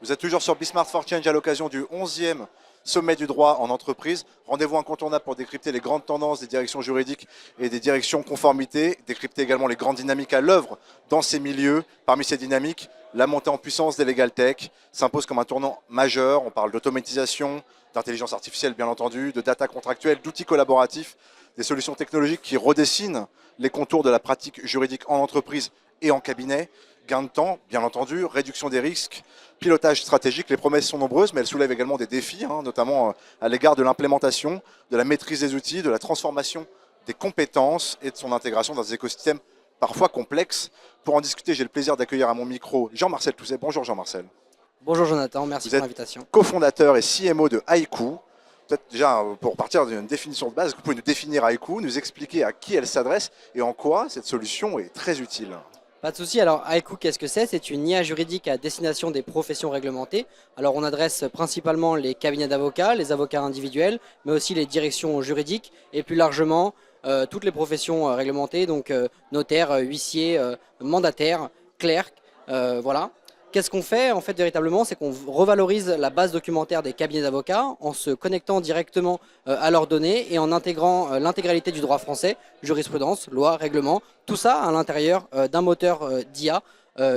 Vous êtes toujours sur Bismart for Change à l'occasion du 11e sommet du droit en entreprise. Rendez-vous incontournable pour décrypter les grandes tendances des directions juridiques et des directions conformité, décrypter également les grandes dynamiques à l'œuvre dans ces milieux. Parmi ces dynamiques, la montée en puissance des legal tech s'impose comme un tournant majeur. On parle d'automatisation, d'intelligence artificielle bien entendu, de data contractuelle, d'outils collaboratifs, des solutions technologiques qui redessinent les contours de la pratique juridique en entreprise et en cabinet. Gain de temps, bien entendu, réduction des risques, pilotage stratégique. Les promesses sont nombreuses, mais elles soulèvent également des défis, notamment à l'égard de l'implémentation, de la maîtrise des outils, de la transformation des compétences et de son intégration dans des écosystèmes parfois complexes. Pour en discuter, j'ai le plaisir d'accueillir à mon micro Jean-Marcel Touzet. Bonjour Jean-Marcel. Bonjour Jonathan, merci Vous pour êtes l'invitation. cofondateur et CMO de Haiku. Peut-être déjà, pour partir d'une définition de base, vous pouvez nous définir Haiku, nous expliquer à qui elle s'adresse et en quoi cette solution est très utile. Pas de souci. Alors Haiku, qu'est-ce que c'est? C'est une IA juridique à destination des professions réglementées. Alors on adresse principalement les cabinets d'avocats, les avocats individuels, mais aussi les directions juridiques et plus largement toutes les professions réglementées, donc notaires, huissiers, mandataires, clercs, voilà. Qu'est-ce qu'on fait en fait véritablement? C'est qu'on revalorise la base documentaire des cabinets d'avocats en se connectant directement à leurs données et en intégrant l'intégralité du droit français, jurisprudence, loi, règlement, tout ça à l'intérieur d'un moteur d'IA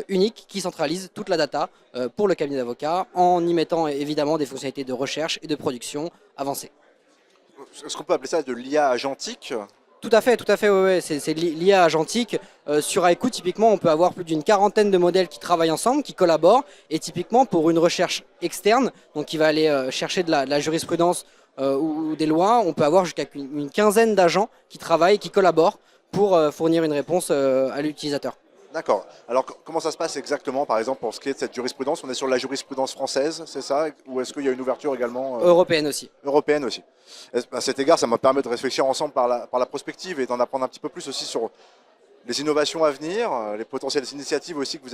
unique qui centralise toute la data pour le cabinet d'avocats en y mettant évidemment des fonctionnalités de recherche et de production avancées. Est-ce qu'on peut appeler ça de l'IA agentique ? Tout à fait, ouais. C'est l'IA agentique. Sur Haiku, typiquement, on peut avoir plus d'une quarantaine de modèles qui travaillent ensemble, qui collaborent. Et typiquement, pour une recherche externe, donc qui va aller chercher de la jurisprudence ou des lois, on peut avoir jusqu'à une quinzaine d'agents qui travaillent, qui collaborent pour fournir une réponse à l'utilisateur. D'accord. Alors comment ça se passe exactement, par exemple, pour ce qui est de cette jurisprudence? On est sur la jurisprudence française, c'est ça? Ou est-ce qu'il y a une ouverture également Européenne aussi. Européenne aussi. À cet égard, ça me permet de réfléchir ensemble par la prospective et d'en apprendre un petit peu plus aussi sur les innovations à venir, les potentielles initiatives aussi que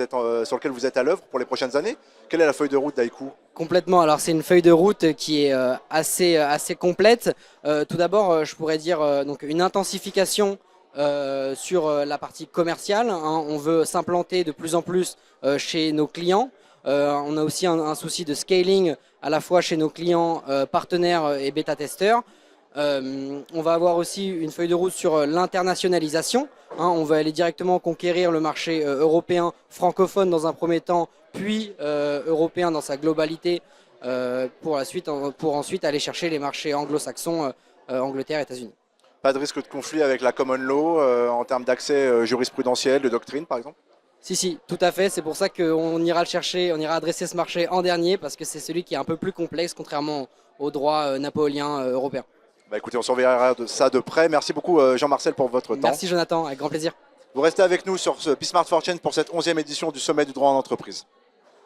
sur lesquelles vous êtes à l'œuvre pour les prochaines années. Quelle est la feuille de route d'Haiku? Complètement. Alors c'est une feuille de route qui est assez complète. Tout d'abord, je pourrais dire donc une intensification sur la partie commerciale. On veut s'implanter de plus en plus chez nos clients. On a aussi un souci de scaling à la fois chez nos clients partenaires et bêta-testeurs. On va avoir aussi une feuille de route sur l'internationalisation. On va aller directement conquérir le marché européen francophone dans un premier temps, puis européen dans sa globalité pour ensuite aller chercher les marchés anglo-saxons, Angleterre, États-Unis. Pas de risque de conflit avec la common law en termes d'accès jurisprudentiel, de doctrine par exemple? Si, tout à fait. C'est pour ça qu'on ira le chercher, on ira adresser ce marché en dernier parce que c'est celui qui est un peu plus complexe contrairement au droit napoléon européen. Bah écoutez, on surveillera ça de près. Merci beaucoup Jean-Marcel pour votre temps. Merci Jonathan, avec grand plaisir. Vous restez avec nous sur ce Bismart for Change pour cette 11e édition du Sommet du droit en entreprise.